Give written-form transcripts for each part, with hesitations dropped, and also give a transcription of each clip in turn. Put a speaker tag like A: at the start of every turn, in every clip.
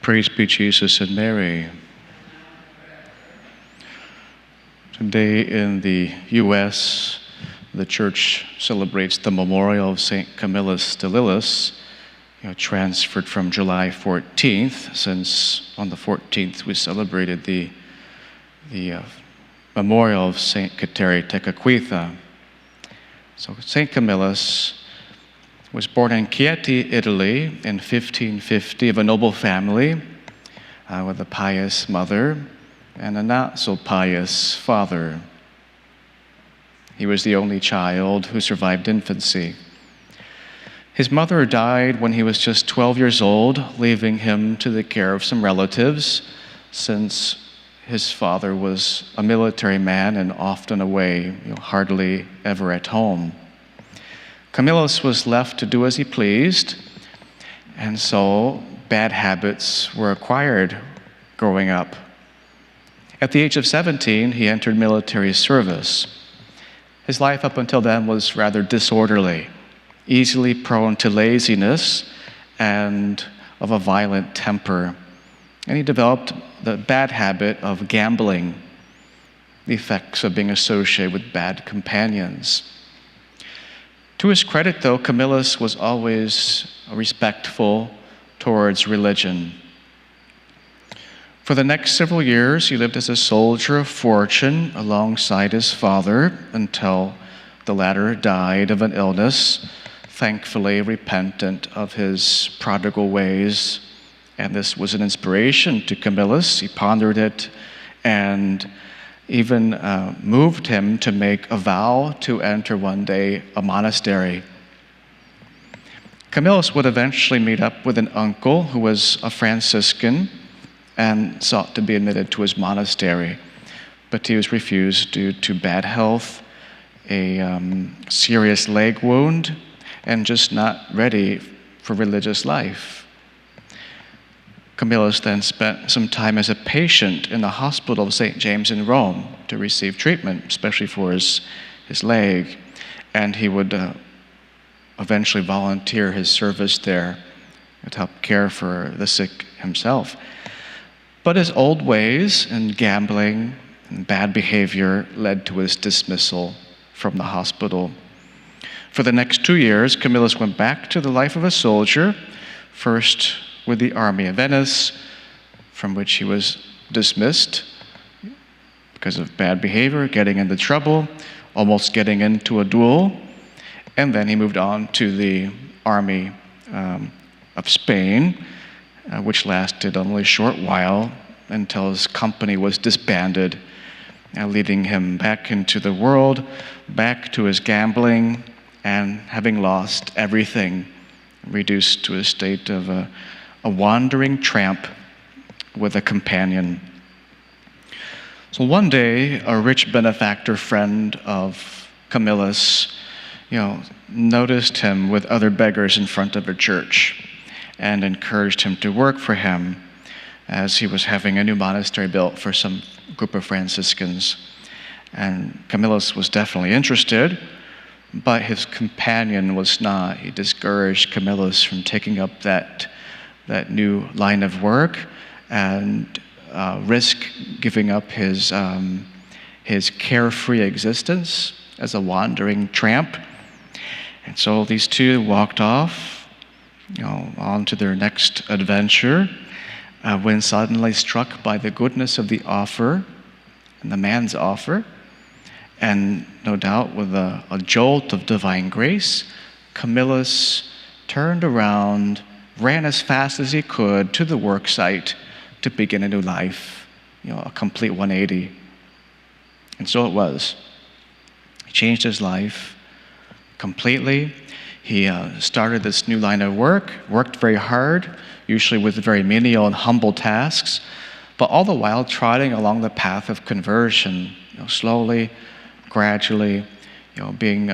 A: Praise be Jesus and Mary. Today in the U.S., the Church celebrates the memorial of St Camillus de Lillis, transferred from July 14th, since on the 14th we celebrated the memorial of St Kateri Tekakwitha. So St Camillus was born in Chieti, Italy in 1550 of a noble family with a pious mother and a not-so-pious father. He was the only child who survived infancy. His mother died when he was just 12 years old, leaving him to the care of some relatives, since his father was a military man and often away, hardly ever at home. Camillus was left to do as he pleased, and so bad habits were acquired growing up. At the age of 17, he entered military service. His life up until then was rather disorderly, easily prone to laziness and of a violent temper. And he developed the bad habit of gambling, the effects of being associated with bad companions. To his credit, though, Camillus was always respectful towards religion. For the next several years, he lived as a soldier of fortune alongside his father until the latter died of an illness, thankfully repentant of his prodigal ways. And this was an inspiration to Camillus. He pondered it and even moved him to make a vow to enter one day a monastery. Camillus would eventually meet up with an uncle who was a Franciscan and sought to be admitted to his monastery, but he was refused due to bad health, a serious leg wound, and just not ready for religious life. Camillus then spent some time as a patient in the hospital of St. James in Rome to receive treatment, especially for his leg, and he would eventually volunteer his service there to help care for the sick himself. But his old ways and gambling and bad behavior led to his dismissal from the hospital. For the next 2 years, Camillus went back to the life of a soldier, first with the Army of Venice, from which he was dismissed because of bad behavior, getting into trouble, almost getting into a duel. And then he moved on to the Army of Spain, which lasted only a short while until his company was disbanded, leading him back into the world, back to his gambling, and having lost everything, reduced to a state of a wandering tramp with a companion. So one day, a rich benefactor friend of Camillus, noticed him with other beggars in front of a church and encouraged him to work for him as he was having a new monastery built for some group of Franciscans. And Camillus was definitely interested, but his companion was not. He discouraged Camillus from taking up that new line of work and risk giving up his carefree existence as a wandering tramp. And so these two walked off, on to their next adventure, when suddenly struck by the goodness of the offer and the man's offer, and no doubt with a jolt of divine grace, Camillus turned around, ran as fast as he could to the work site to begin a new life, a complete 180. And so it was. He changed his life completely. He started this new line of work, worked very hard, usually with very menial and humble tasks, but all the while trotting along the path of conversion, slowly, gradually, being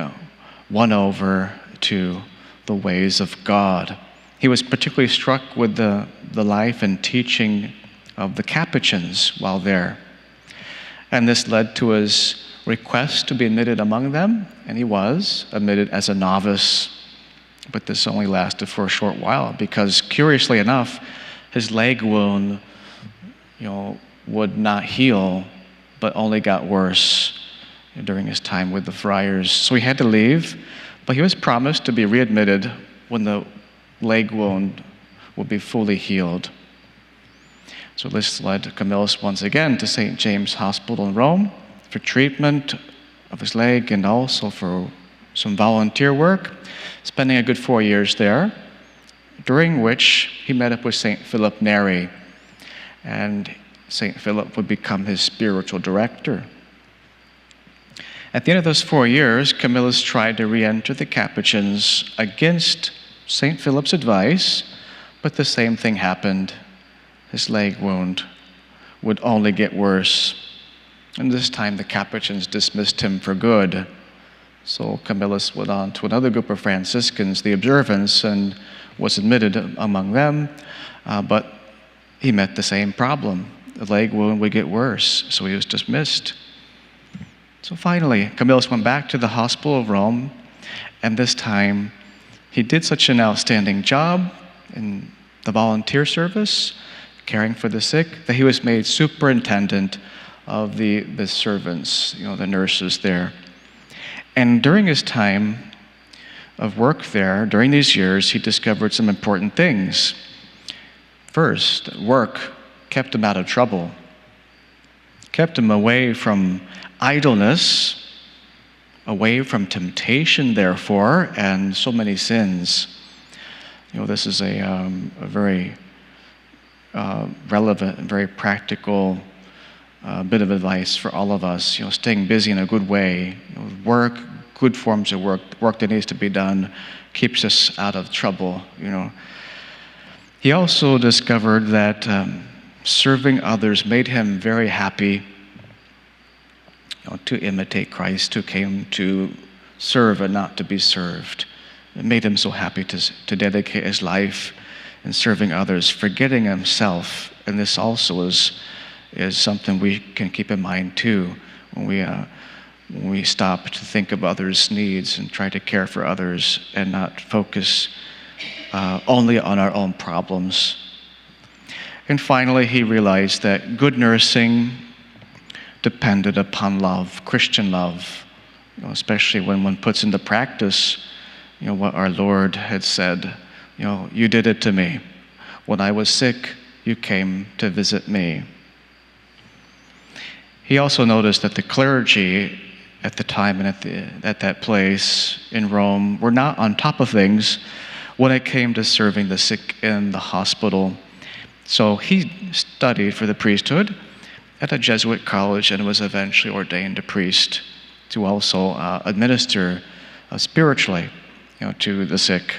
A: won over to the ways of God. He was particularly struck with the life and teaching of the Capuchins while there. And this led to his request to be admitted among them, and he was admitted as a novice. But this only lasted for a short while because, curiously enough, his leg wound, would not heal, but only got worse during his time with the friars. So he had to leave, but he was promised to be readmitted when the leg wound would be fully healed. So this led Camillus once again to St. James Hospital in Rome for treatment of his leg and also for some volunteer work, spending a good 4 years there, during which he met up with St. Philip Neri, and St. Philip would become his spiritual director. At the end of those 4 years, Camillus tried to re-enter the Capuchins against St. Philip's advice, but the same thing happened. His leg wound would only get worse. And this time the Capuchins dismissed him for good. So Camillus went on to another group of Franciscans, the Observants, and was admitted among them, but he met the same problem. The leg wound would get worse, so he was dismissed. So finally, Camillus went back to the Hospital of Rome, and this time he did such an outstanding job in the volunteer service, caring for the sick, that he was made superintendent of the servants, the nurses there. And during his time of work there, during these years, he discovered some important things. First, work kept him out of trouble, kept him away from idleness, away from temptation, therefore, and so many sins. This is a very relevant and very practical bit of advice for all of us. Staying busy in a good way, work, good forms of work that needs to be done, keeps us out of trouble. He also discovered that serving others made him very happy. To imitate Christ, who came to serve and not to be served. It made him so happy to dedicate his life in serving others, forgetting himself. And this also is something we can keep in mind too, when we stop to think of others' needs and try to care for others and not focus only on our own problems. And finally, he realized that good nursing depended upon love, Christian love, especially when one puts into practice, what our Lord had said. You did it to me. When I was sick, you came to visit me. He also noticed that the clergy at the time and at that place in Rome were not on top of things when it came to serving the sick in the hospital. So he studied for the priesthood at a Jesuit college and was eventually ordained a priest to also administer spiritually, to the sick.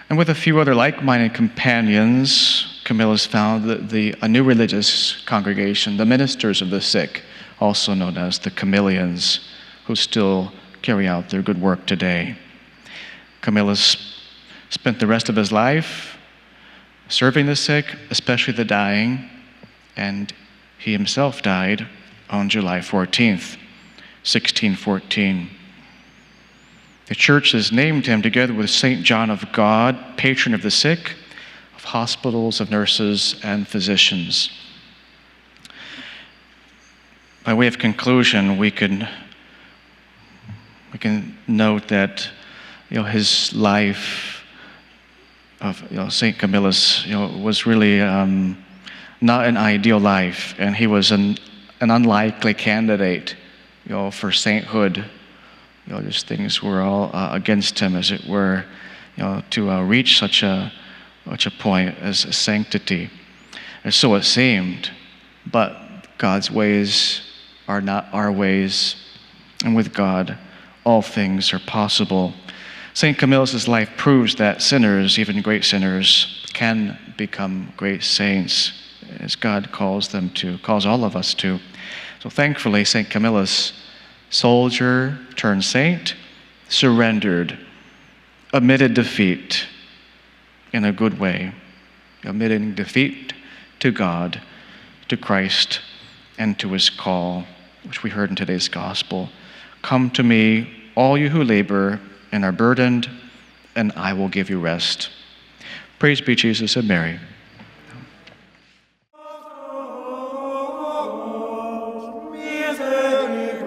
A: And with a few other like-minded companions, Camillus found a new religious congregation, the ministers of the sick, also known as the Camillians, who still carry out their good work today. Camillus spent the rest of his life serving the sick, especially the dying, and he himself died on July 14th, 1614. The church has named him, together with St. John of God, patron of the sick, of hospitals, of nurses, and physicians. By way of conclusion, we can note that his life of St. Camillus was really not an ideal life, and he was an unlikely candidate, for sainthood. Just things were all against him, as it were, to reach such a point as sanctity. And so it seemed, but God's ways are not our ways, and with God, all things are possible. St. Camillus' life proves that sinners, even great sinners, can become great saints, as God calls them to, calls all of us to. So thankfully, St. Camillus, soldier turned saint, surrendered, admitted defeat in a good way, admitting defeat to God, to Christ, and to his call, which we heard in today's gospel. Come to me, all you who labor and are burdened, and I will give you rest. Praise be Jesus and Mary.
B: misericorde.